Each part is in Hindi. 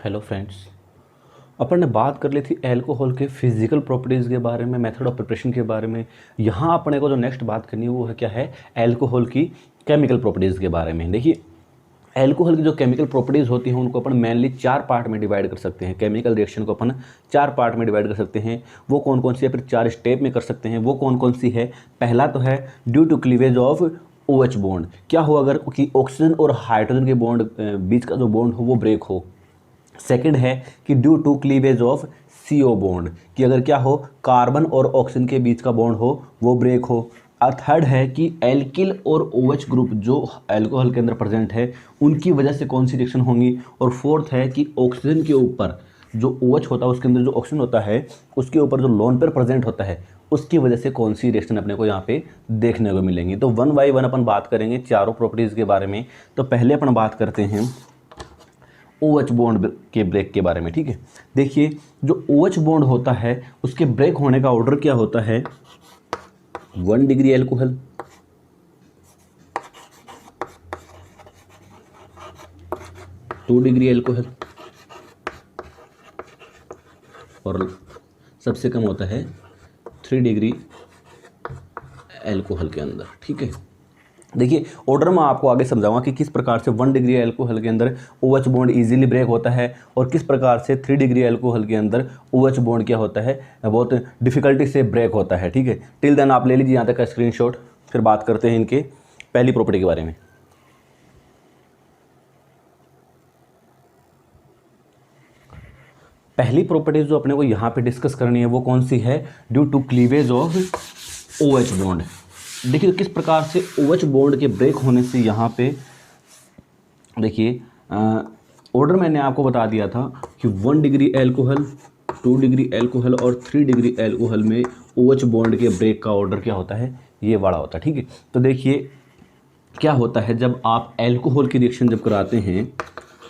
Hello friends. अपन ने बात कर ली थी अल्कोहल के फिजिकल प्रॉपर्टीज़ के बारे में, मेथड ऑफ प्रिपरेशन के बारे में। यहाँ अपने को जो नेक्स्ट बात करनी है वो है क्या है, अल्कोहल की केमिकल प्रॉपर्टीज़ के बारे में। देखिए, अल्कोहल की जो केमिकल प्रॉपर्टीज़ होती हैं उनको अपन मेनली 4 पार्ट में डिवाइड कर सकते हैं। केमिकल रिएक्शन को अपन 4 पार्ट में डिवाइड कर सकते हैं। वो कौन कौन सी है, फिर 4 स्टेप में कर सकते हैं। वो कौन कौन सी है? पहला तो है due to cleavage of OH bond. क्या हो अगर कि ऑक्सीजन और हाइड्रोजन के बॉन्ड बीच का जो बॉन्ड हो वो ब्रेक हो। सेकंड है कि due to cleavage of CO bond, कि अगर क्या हो कार्बन और ऑक्सीजन के बीच का बॉन्ड हो वो ब्रेक हो। और थर्ड है कि एल्किल और OH ग्रुप जो अल्कोहल के अंदर प्रेजेंट है उनकी वजह से कौन सी रिएक्शन होंगी। और फोर्थ है कि ऑक्सीजन के ऊपर जो OH होता है उसके अंदर जो ऑक्सीजन होता है उसके ऊपर जो लोन पेयर प्रेजेंट होता है उसकी वजह से कौन सी रिएक्शन अपने को यहाँ पे देखने को मिलेंगी। तो वन बाई वन अपन बात करेंगे चारों प्रॉपर्टीज़ के बारे में। तो पहले अपन बात करते हैं OH बॉन्ड के ब्रेक के बारे में। ठीक है, देखिए जो OH बॉन्ड होता है उसके ब्रेक होने का ऑर्डर क्या होता है, 1 डिग्री अल्कोहल, 2 डिग्री अल्कोहल और सबसे कम होता है 3 डिग्री अल्कोहल के अंदर। ठीक है, देखिए ऑर्डर में आपको आगे समझाऊंगा कि किस प्रकार से 1 डिग्री अल्कोहल के अंदर OH बॉन्ड इजीली ब्रेक होता है और किस प्रकार से 3 डिग्री अल्कोहल के अंदर OH बॉन्ड क्या होता है, बहुत डिफिकल्टी से ब्रेक होता है। ठीक है, टिल देन आप ले लीजिए यहाँ तक का स्क्रीनशॉट, फिर बात करते हैं इनके पहली प्रॉपर्टी के बारे में। पहली प्रॉपर्टी जो अपने को यहाँ पे डिस्कस करनी है वो कौन सी है, due to cleavage of OH bond. देखिए किस प्रकार से OH बॉन्ड के ब्रेक होने से यहाँ पे देखिए ऑर्डर मैंने आपको बता दिया था कि 1 डिग्री अल्कोहल, 2 डिग्री अल्कोहल और 3 डिग्री अल्कोहल में OH बॉन्ड के ब्रेक का ऑर्डर क्या होता है, ये वाला होता है। ठीक है, तो देखिए क्या होता है जब आप अल्कोहल की रिएक्शन जब कराते हैं,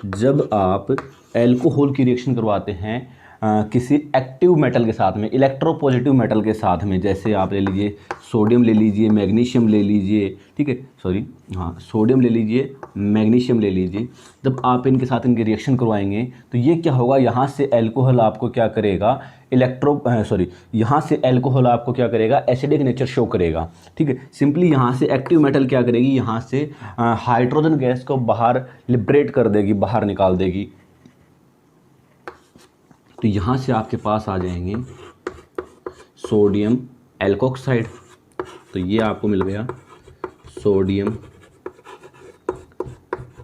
जब आप अल्कोहल की रिएक्शन करवाते हैं किसी एक्टिव मेटल के साथ में, इलेक्ट्रोपॉजिटिव मेटल के साथ में, जैसे आप ले लीजिए सोडियम ले लीजिए, मैग्नीशियम ले लीजिए। ठीक है, सोडियम ले लीजिए, मैग्नीशियम ले लीजिए। जब आप इनके साथ इनकी रिएक्शन करवाएंगे तो ये क्या होगा, यहाँ से अल्कोहल आपको क्या करेगा, यहाँ से अल्कोहल आपको क्या करेगा, एसिडिक नेचर शो करेगा। ठीक है, सिंपली यहाँ से एक्टिव मेटल क्या करेगी, यहाँ से हाइड्रोजन गैस को बाहर लिबरेट कर देगी, बाहर निकाल देगी। तो यहाँ से आपके पास आ जाएंगे सोडियम एल्कोक्साइड, तो ये आपको मिल गया सोडियम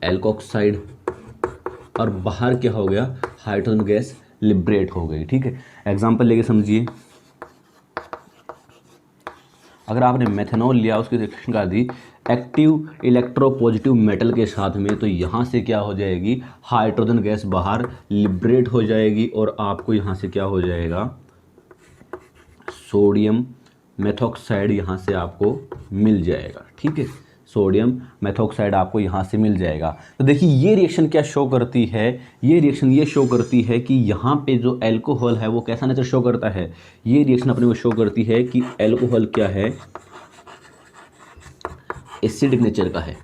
एल्कोक्साइड और बाहर क्या हो गया, हाइड्रोजन गैस लिबरेट हो गई। ठीक है, एग्जांपल लेके समझिए, अगर आपने मेथनॉल लिया उसकी रिएक्शन कर दी एक्टिव इलेक्ट्रोपॉजिटिव मेटल के साथ में, तो यहाँ से क्या हो जाएगी, हाइड्रोजन गैस बाहर लिबरेट हो जाएगी और आपको यहाँ से क्या हो जाएगा, सोडियम मेथॉक्साइड यहाँ से आपको मिल जाएगा। ठीक है, सोडियम मेथॉक्साइड आपको यहाँ से मिल जाएगा। तो देखिए ये रिएक्शन क्या शो करती है, ये रिएक्शन ये शो करती है कि यहाँ पे जो अल्कोहल है वो कैसा नेचर शो करता है। ये रिएक्शन अपने को शो करती है कि अल्कोहल क्या है, एसिडिक नेचर का है।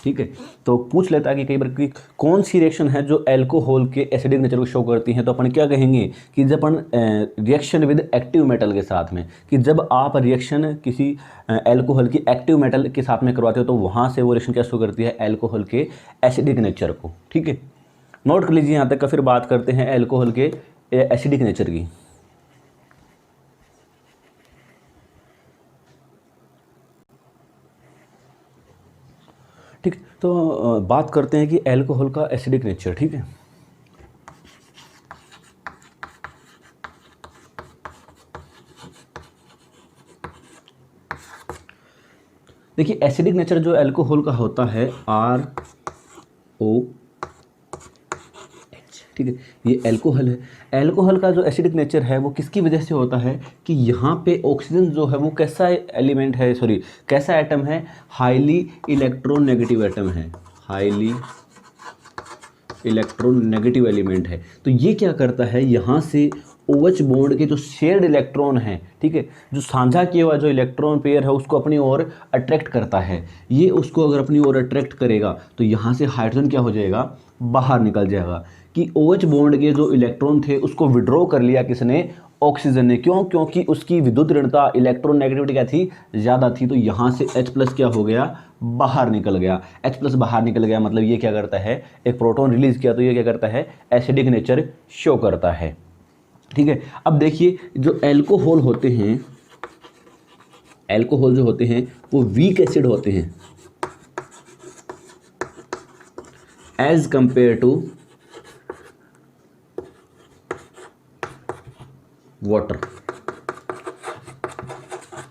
ठीक है, तो पूछ लेता है कि कई बार कि कौन सी रिएक्शन है जो अल्कोहल के एसिडिक नेचर को शो करती है, तो अपन क्या कहेंगे कि जब अपन रिएक्शन विद एक्टिव मेटल के साथ में, कि जब आप रिएक्शन किसी अल्कोहल की एक्टिव मेटल के साथ में करवाते हो तो वहाँ से वो रिएक्शन क्या शो करती है, अल्कोहल के एसिडिक नेचर को। ठीक है, नोट कर लीजिए यहाँ तक का, फिर बात करते हैं अल्कोहल के एसिडिक नेचर की। ठीक, तो बात करते हैं कि अल्कोहल का एसिडिक नेचर। ठीक है, देखिए एसिडिक नेचर जो अल्कोहल का होता है ROH। ठीक है, ये अल्कोहल है। अल्कोहल का जो एसिडिक नेचर है वो किसकी वजह से होता है कि यहाँ पे ऑक्सीजन जो है वो कैसा एलिमेंट है, कैसा एटम है, हाईली इलेक्ट्रोनेगेटिव एटम है, हाईली इलेक्ट्रोनेगेटिव एलिमेंट है। तो ये क्या करता है, यहाँ से OH बॉन्ड के जो शेयर्ड इलेक्ट्रॉन हैं, ठीक है, जो साझा किया हुआ जो इलेक्ट्रॉन पेयर है उसको अपनी ओर अट्रैक्ट करता है। ये उसको अगर अपनी ओर अट्रैक्ट करेगा तो यहाँ से हाइड्रोजन क्या हो जाएगा, बाहर निकल जाएगा। कि OH बॉन्ड के जो इलेक्ट्रॉन थे उसको विड्रॉ कर लिया किसने, ऑक्सीजन ने। क्यों? क्योंकि उसकी विद्युत ऋणता, इलेक्ट्रॉन नेगेटिविटी क्या थी, ज़्यादा थी। तो यहाँ से H+ क्या हो गया, बाहर निकल गया। H+ बाहर निकल गया मतलब ये क्या करता है, एक प्रोटॉन रिलीज किया तो ये क्या करता है, एसिडिक नेचर शो करता है। ठीक है, अब देखिए जो एल्कोहल होते हैं, एल्कोहल जो होते हैं वो वीक एसिड होते हैं एज कंपेयर टू वाटर।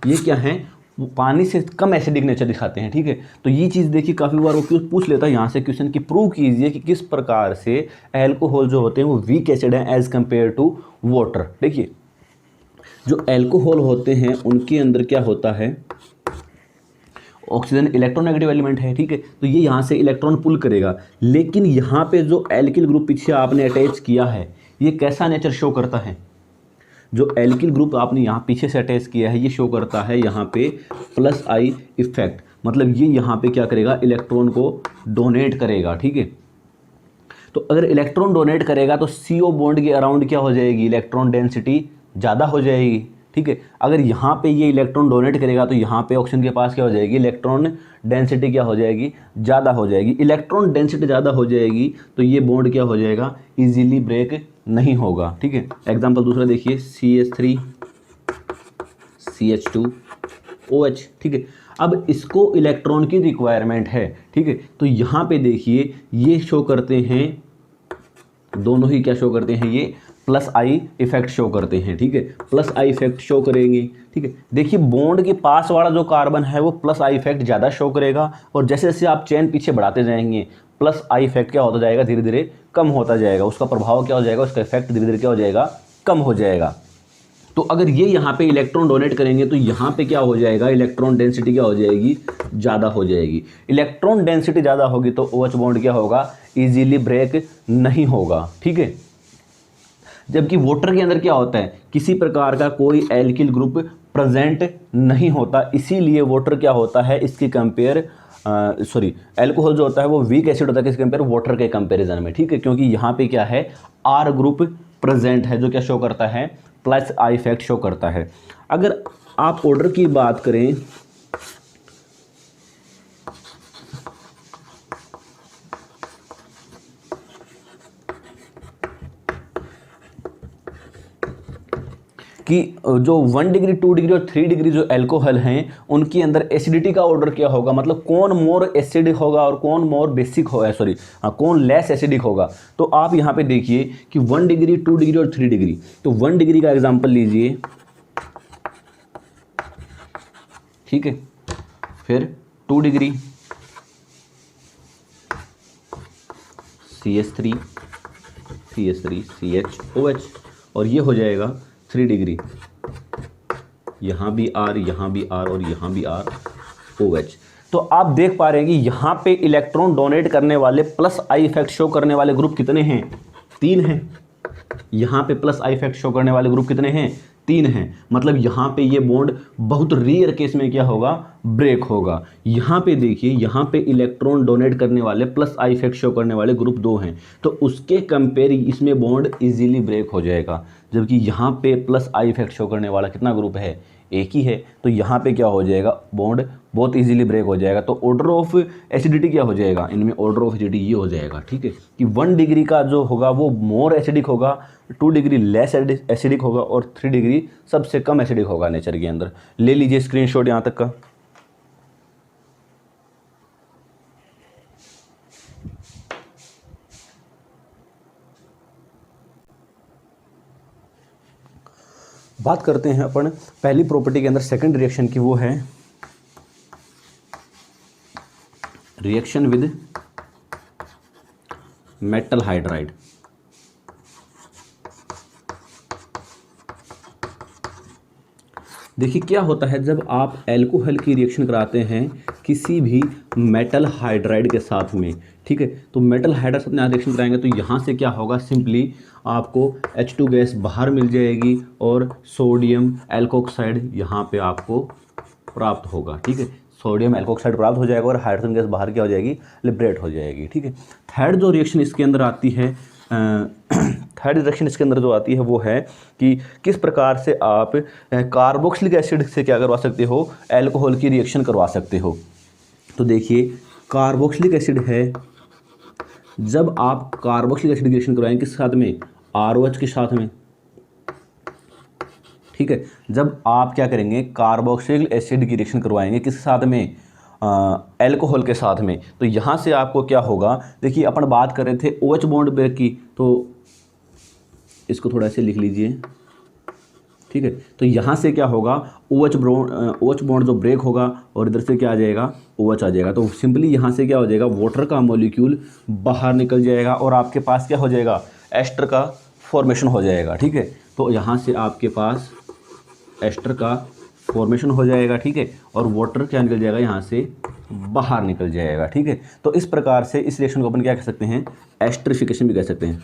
ये क्या है, वो पानी से कम एसिडिक नेचर दिखाते हैं। ठीक है, तो ये चीज़ देखिए काफ़ी बार वो पूछ लेता है यहाँ से क्वेश्चन कि प्रूव कीजिए कि किस प्रकार से एल्कोहल जो होते हैं वो वीक एसिड हैं एज कंपेयर टू वाटर। देखिए जो एल्कोहल होते हैं उनके अंदर क्या होता है, ऑक्सीजन इलेक्ट्रोनेगेटिव एलिमेंट है। ठीक है, तो ये यहाँ से इलेक्ट्रॉन पुल करेगा, लेकिन यहाँ पे जो एल्किल ग्रुप पीछे आपने अटैच किया है ये कैसा नेचर शो करता है, जो एल्किल ग्रुप आपने यहाँ पीछे से अटैच किया है ये शो करता है यहाँ पे +I इफेक्ट। मतलब ये यहाँ पे क्या करेगा, इलेक्ट्रॉन को डोनेट करेगा। ठीक है, तो अगर इलेक्ट्रॉन डोनेट करेगा तो CO बॉन्ड के अराउंड क्या हो जाएगी, इलेक्ट्रॉन डेंसिटी ज़्यादा हो जाएगी। ठीक है, अगर यहाँ पे ये इलेक्ट्रॉन डोनेट करेगा तो यहाँ पे ऑक्सीजन के पास क्या हो जाएगी, इलेक्ट्रॉन डेंसिटी क्या हो जाएगी, ज़्यादा हो जाएगी। इलेक्ट्रॉन डेंसिटी ज़्यादा हो जाएगी तो ये बॉन्ड क्या हो जाएगा, इजीली ब्रेक नहीं होगा। ठीक है, एग्जाम्पल दूसरा देखिए, CH3 CH2 OH। ठीक है, अब इसको इलेक्ट्रॉन की रिक्वायरमेंट है। ठीक है, तो यहाँ पे देखिए ये शो करते हैं, दोनों ही क्या शो करते हैं, ये +I इफेक्ट शो करते हैं। ठीक है, +I इफेक्ट शो करेंगे। ठीक है, देखिए बॉन्ड के पास वाला जो कार्बन है वो +I इफेक्ट ज़्यादा शो करेगा, और जैसे जैसे आप चेन पीछे बढ़ाते जाएंगे +I इफेक्ट क्या होता जाएगा, धीरे धीरे कम होता जाएगा, उसका प्रभाव क्या हो जाएगा, उसका इफेक्ट धीरे धीरे क्या हो जाएगा, कम हो जाएगा। तो अगर ये यहाँ पे इलेक्ट्रॉन डोनेट करेंगे तो यहाँ पे क्या हो जाएगा, इलेक्ट्रॉन डेंसिटी क्या हो जाएगी, ज़्यादा हो जाएगी। इलेक्ट्रॉन डेंसिटी ज़्यादा होगी तो OH बॉन्ड क्या होगा, इजीली ब्रेक नहीं होगा। ठीक है, जबकि वाटर के अंदर क्या होता है, किसी प्रकार का कोई एल्किल ग्रुप प्रेजेंट नहीं होता, इसीलिए वाटर क्या होता है इसकी कंपेयर एल्कोहल जो होता है वो वीक एसिड होता है किसके कंपेयर, वाटर के कंपैरिजन में। ठीक है, क्योंकि यहाँ पे क्या है, R ग्रुप प्रेजेंट है जो क्या शो करता है, +I इफेक्ट शो करता है। अगर आप ऑर्डर की बात करें कि जो 1 डिग्री 2 डिग्री और 3 डिग्री जो एल्कोहल हैं उनके अंदर एसिडिटी का ऑर्डर क्या होगा, मतलब कौन मोर एसिडिक होगा और कौन मोर बेसिक होगा, कौन लेस एसिडिक होगा। तो आप यहाँ पे देखिए कि 1 डिग्री 2 डिग्री और 3 डिग्री, तो 1 डिग्री का एग्जांपल लीजिए। ठीक है, फिर 2 डिग्री CH3 CHOH, और ये हो जाएगा 3 डिग्री, यहाँ भी R, यहाँ भी R और यहाँ भी R OH। तो आप देख पा रहे हैं कि यहाँ पे इलेक्ट्रॉन डोनेट करने वाले +I इफेक्ट शो करने वाले ग्रुप कितने हैं, 3 हैं। यहाँ पे +I इफेक्ट शो करने वाले ग्रुप कितने हैं, 3 हैं। मतलब यहाँ पे ये बॉन्ड बहुत रेयर केस में क्या होगा, ब्रेक होगा। यहाँ पे देखिए, यहाँ पे इलेक्ट्रॉन डोनेट करने वाले +I इफेक्ट शो करने वाले ग्रुप 2 हैं, तो उसके कंपेयर इसमें बॉन्ड इजीली ब्रेक हो जाएगा। जबकि यहाँ पे +I इफेक्ट शो करने वाला कितना ग्रुप है, एक ही है, तो यहाँ पे क्या हो जाएगा, बॉन्ड बहुत इजीली ब्रेक हो जाएगा। तो ऑर्डर ऑफ एसिडिटी क्या हो जाएगा, इनमें ऑर्डर ऑफ एसिडिटी ये हो जाएगा। ठीक है, कि 1 डिग्री का जो होगा वो मोर एसिडिक होगा, 2 डिग्री लेस एसिडिक होगा और 3 डिग्री सबसे कम एसिडिक होगा नेचर के अंदर। ले लीजिए स्क्रीनशॉट यहाँ तक का। बात करते हैं अपन पहली प्रॉपर्टी के अंदर सेकंड रिएक्शन की, वो है रिएक्शन विद मेटल हाइड्राइड। देखिए क्या होता है जब आप एल्कोहल की रिएक्शन कराते हैं किसी भी मेटल हाइड्राइड के साथ में, ठीक है, तो मेटल हाइड्राइड से अपने यहाँ रिएक्शन कराएंगे तो यहाँ से क्या होगा, सिंपली आपको H2 गैस बाहर मिल जाएगी और सोडियम एल्कोक्साइड यहाँ पे आपको प्राप्त होगा, ठीक है, सोडियम एल्कोक्साइड प्राप्त हो जाएगा और हाइड्रोजन गैस बाहर क्या हो जाएगी, लिबरेट हो जाएगी, ठीक है। थर्ड जो रिएक्शन इसके अंदर आती है, थर्ड रिएक्शन इसके अंदर जो आती है वो है कि किस प्रकार से आप कार्बोक्सिलिक एसिड से क्या करवा सकते हो, एल्कोहल की रिएक्शन करवा सकते हो। तो देखिए कार्बोक्सिलिक एसिड है, जब आप कार्बोक्सिलिक एसिड की रिएक्शन करवाएंगे किस साथ में, ROH के साथ में, ठीक है, जब आप क्या करेंगे कार्बोक्सिलिक एसिड की रिएक्शन करवाएंगे किस साथ में, एल्कोहल के साथ में, तो यहाँ से आपको क्या होगा, देखिए अपन बात कर रहे थे OH बॉन्ड ब्रेक की, तो इसको थोड़ा ऐसे लिख लीजिए, ठीक है, तो यहाँ से क्या होगा OH बॉन्ड जो ब्रेक होगा और इधर से क्या आ जाएगा, OH आ जाएगा, तो सिंपली यहाँ से क्या हो जाएगा, वाटर का मॉलिक्यूल बाहर निकल जाएगा और आपके पास क्या हो जाएगा, एस्टर का फॉर्मेशन हो जाएगा, ठीक है, तो यहाँ से आपके पास एस्टर का फॉर्मेशन हो जाएगा, ठीक है, और वाटर क्या निकल जाएगा, यहाँ से बाहर निकल जाएगा, ठीक है। तो इस प्रकार से इस रिएक्शन को अपन क्या कह सकते हैं, एस्टरिफिकेशन भी कह सकते हैं,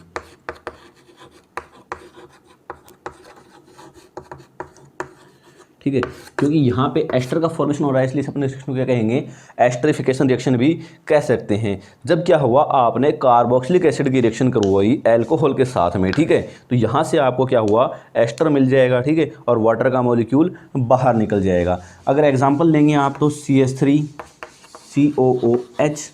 ठीक है, क्योंकि यहाँ पे एस्टर का फॉर्मेशन हो रहा है इसलिए अपने रिएक्शन को क्या कहेंगे, एस्टरिफिकेशन रिएक्शन भी कह सकते हैं। जब क्या हुआ, आपने कार्बोक्सिलिक एसिड की रिएक्शन करवाई एल्कोहल के साथ में, ठीक है, तो यहाँ से आपको क्या हुआ, एस्टर मिल जाएगा, ठीक है, और वाटर का मॉलिक्यूल बाहर निकल जाएगा। अगर एग्जाम्पल लेंगे आप तो CH3COOH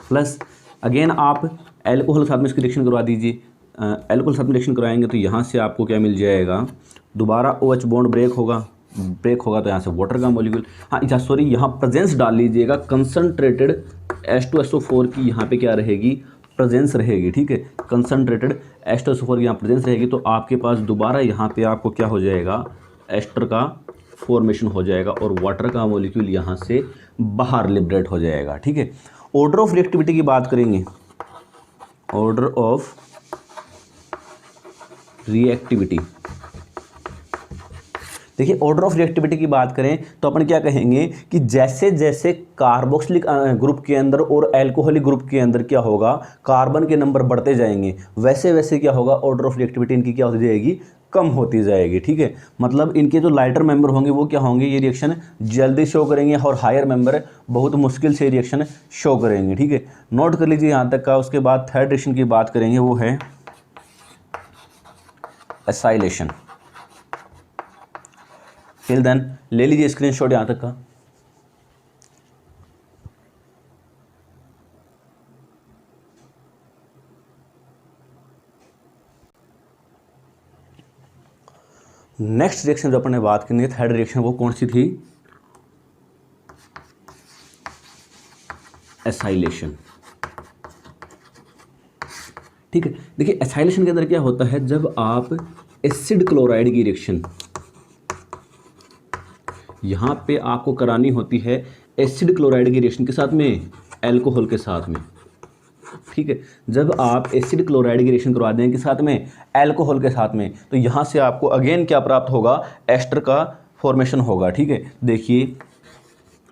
प्लस, अगेन आप एल्कोहल के साथ में इसकी रिएक्शन करवा दीजिए, एल्कोहल के साथ में रिएक्शन कराएंगे तो यहाँ से आपको क्या मिल जाएगा, दोबारा OH बॉन्ड ब्रेक होगा तो यहाँ से वाटर का मॉलिक्यूल, हाँ सॉरी यहाँ प्रेजेंस डाल लीजिएगा, कंसनट्रेटेड H2SO4 की यहाँ पे क्या रहेगी, प्रेजेंस रहेगी, ठीक है, कंसनट्रेटेड H2SO4 की यहाँ प्रेजेंस रहेगी, तो आपके पास दोबारा यहाँ पे आपको क्या हो जाएगा, एस्टर का फॉर्मेशन हो जाएगा और वाटर का मॉलिक्यूल यहाँ से बाहर लिबरेट हो जाएगा, ठीक है। ऑर्डर ऑफ रिएक्टिविटी की बात करेंगे, ऑर्डर ऑफ रिएक्टिविटी, देखिए ऑर्डर ऑफ रिएक्टिविटी की बात करें तो अपन क्या कहेंगे कि जैसे जैसे कार्बोक्सिलिक ग्रुप के अंदर और एल्कोहलिक ग्रुप के अंदर क्या होगा, कार्बन के नंबर बढ़ते जाएंगे, वैसे वैसे क्या होगा, ऑर्डर ऑफ रिएक्टिविटी इनकी क्या होती जाएगी, कम होती जाएगी, ठीक है। मतलब इनके जो लाइटर मेंबर होंगे वो क्या होंगे, ये रिएक्शन जल्दी शो करेंगे और हायर मेंबर बहुत मुश्किल से रिएक्शन शो करेंगे, ठीक है, नोट कर लीजिए यहाँ तक का। उसके बाद थर्ड रिएक्शन की बात करेंगे वो है एसाइलेशन। टिल देन ले लीजिए स्क्रीनशॉट यहाँ तक का। नेक्स्ट रिएक्शन जो अपन ने बात करनी है, थर्ड रिएक्शन, वो कौन सी थी, एसाइलेशन, ठीक है। देखिए एसाइलेशन के अंदर क्या होता है, जब आप एसिड क्लोराइड की रिएक्शन यहाँ पे आपको करानी होती है, एसिड क्लोराइड की रिएक्शन के साथ में, एल्कोहल के साथ में, ठीक है, जब आप एसिड क्लोराइड की रिएक्शन करवा देंगे के साथ में, एल्कोहल के साथ में, तो यहाँ से आपको अगेन क्या प्राप्त होगा, एस्टर का फॉर्मेशन होगा, ठीक है। देखिए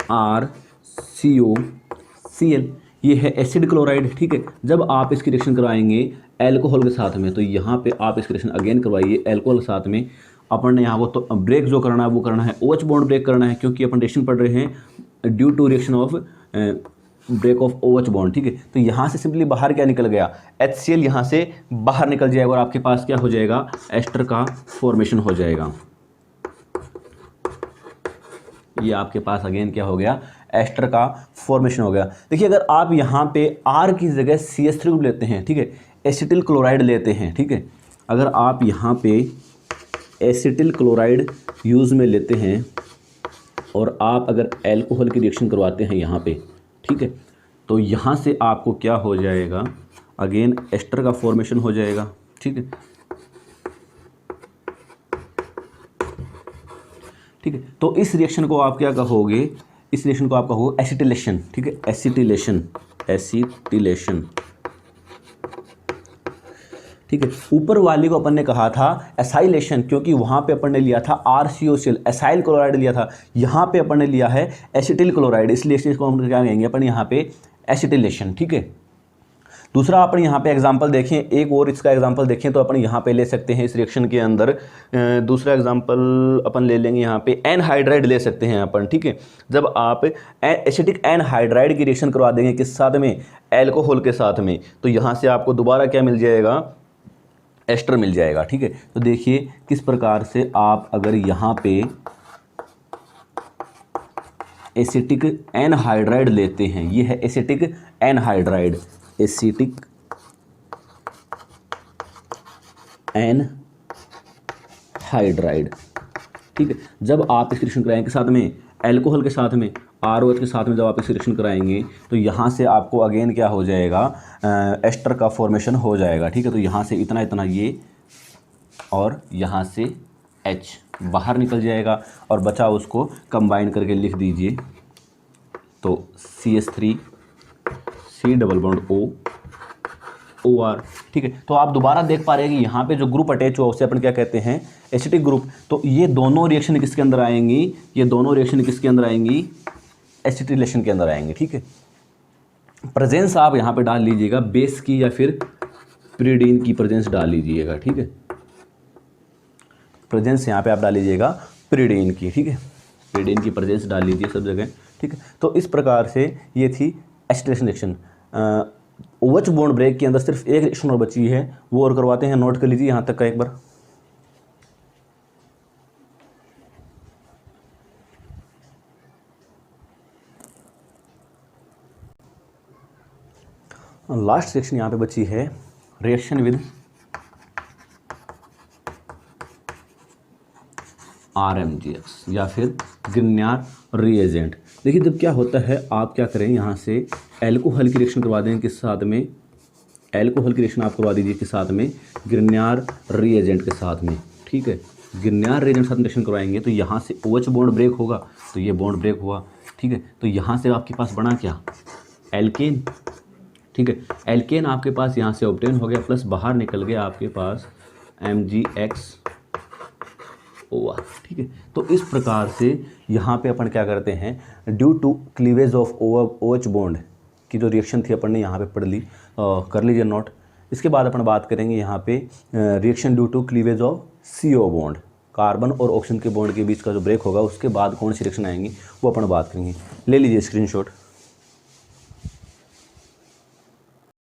RCOCl ये है एसिड क्लोराइड, ठीक है, जब आप इसकी रिएक्शन कराएंगे एल्कोहल के साथ में, तो यहाँ पे आप इसकी रिएक्शन अगेन करवाइए एल्कोहल के साथ में। अपन ने यहाँ को तो ब्रेक जो करना है वो करना है, OH बॉन्ड ब्रेक करना है, क्योंकि अपन रिएक्शन पढ़ रहे हैं due to reaction of break of OH bond, ठीक है। तो यहाँ से सिंपली बाहर क्या निकल गया, HCl यहाँ से बाहर निकल जाएगा और आपके पास क्या हो जाएगा, एस्टर का फॉर्मेशन हो जाएगा। ये आपके पास अगेन क्या हो गया, एस्टर का फॉर्मेशन हो गया। देखिए अगर आप यहाँ पे R की जगह CH3 ग्रुप लेते हैं, ठीक है, एसिटिल क्लोराइड लेते हैं, ठीक है, अगर आप यहाँ पे एसिटिल क्लोराइड यूज़ में लेते हैं और आप अगर एल्कोहल की रिएक्शन करवाते हैं यहाँ पे, ठीक है, तो यहाँ से आपको क्या हो जाएगा, अगेन एस्टर का फॉर्मेशन हो जाएगा, ठीक है, ठीक है। तो इस रिएक्शन को आप क्या कहोगे, इस रिएक्शन को आप कहोगे एसिटिलेशन, ठीक है, एसिटिलेशन, एसिटिलेशन। ठीक है। ऊपर वाली को अपन ने कहा था एसाइलेशन, क्योंकि वहाँ पे अपन ने लिया था RCOCl एसाइल क्लोराइड लिया था, यहाँ पे अपन ने लिया है एसिटिल क्लोराइड, इसलिए इसको हम क्या कहेंगे अपन यहाँ पे एसिटिलेशन। ठीक है। दूसरा अपन यहाँ पे एग्जांपल देखें, एक और इसका एग्जांपल देखें तो अपन यहाँ पे ले सकते हैं इस रिएक्शन के अंदर। दूसरा एग्जांपल अपन ले लेंगे यहाँ पे एनहाइड्राइड ले सकते हैं अपन। ठीक है। जब आप एसिटिक एनहाइड्राइड की रिएक्शन करवा देंगे किस साथ में, एल्कोहल के साथ में, तो यहाँ से आपको दोबारा क्या मिल जाएगा, एस्टर मिल जाएगा। ठीक है। तो देखिए किस प्रकार से आप अगर यहाँ पे एसिटिक एनहाइड्राइड लेते हैं, ये है एसिटिक एनहाइड्राइड, एसिटिक एनहाइड्राइड। ठीक है। जब आप इस रिएक्शन कराएंगे साथ में एल्कोहल के साथ में, ROH के साथ में जब आप इस रिएक्शन कराएंगे तो यहाँ से आपको अगेन क्या हो जाएगा, एस्टर का फॉर्मेशन हो जाएगा। ठीक है। तो यहाँ से इतना इतना ये और यहाँ से H बाहर निकल जाएगा और बचा उसको कंबाइन करके लिख दीजिए, तो CH3 C double bond O OR। ठीक है। तो आप दोबारा देख पा रहे हैं कि यहाँ पे जो ग्रुप अटैच हुआ उसे अपन क्या कहते हैं, एसिटिक ग्रुप। तो ये दोनों रिएक्शन किसके अंदर आएंगी, ये दोनों रिएक्शन किसके अंदर आएंगी, एसिटिलेशन के अंदर आएंगे। ठीक है। प्रेजेंस आप यहाँ पे डाल लीजिएगा बेस की या फिर प्रीडीन की प्रेजेंस डाल लीजिएगा। ठीक है। प्रेजेंस यहाँ पे आप डाल लीजिएगा प्रीडीन की। ठीक है। प्रीडीन की प्रेजेंस डाल लीजिए सब जगह। ठीक है। तो इस प्रकार से ये थी acetylation reaction. OH bond break के अंदर सिर्फ एक रिएक्शन और बची है, वो और करवाते हैं, नोट कर लीजिए यहाँ तक का एक बार। लास्ट रिएक्शन यहाँ पे बची है रिएक्शन विद RMGX या फिर ग्रिग्नार रिएजेंट। देखिए जब क्या होता है, आप क्या करें, यहाँ से एल्कोहल की रिएक्शन करवा दें किस साथ में, एल्कोहल की रिएक्शन आप करवा दीजिए किस साथ में, ग्रिग्नार रिएजेंट के साथ में। ठीक है। ग्रिग्नार रिएजेंट के साथ रिएक्शन करवाएंगे तो यहाँ से OH बॉन्ड ब्रेक होगा, तो ये बॉन्ड ब्रेक हुआ। ठीक है। तो यहाँ से आपके पास बना क्या, एल्केन। ठीक है। एल्केन आपके पास यहाँ से ऑब्टेन हो गया, प्लस बाहर निकल गया आपके पास MgX OR। ठीक है। तो इस प्रकार से यहाँ पे अपन क्या करते हैं, due to cleavage of OH bond की जो रिएक्शन थी अपन ने यहाँ पे पढ़ ली, कर लीजिए नोट। इसके बाद अपन बात करेंगे यहाँ पे reaction due to cleavage of CO bond, carbon और ऑक्सीजन के बॉन्ड के बीच का जो ब्रेक होगा उसके बाद कौन सी रिएक्शन आएंगी वो अपन बात करेंगे। ले लीजिए स्क्रीनशॉट।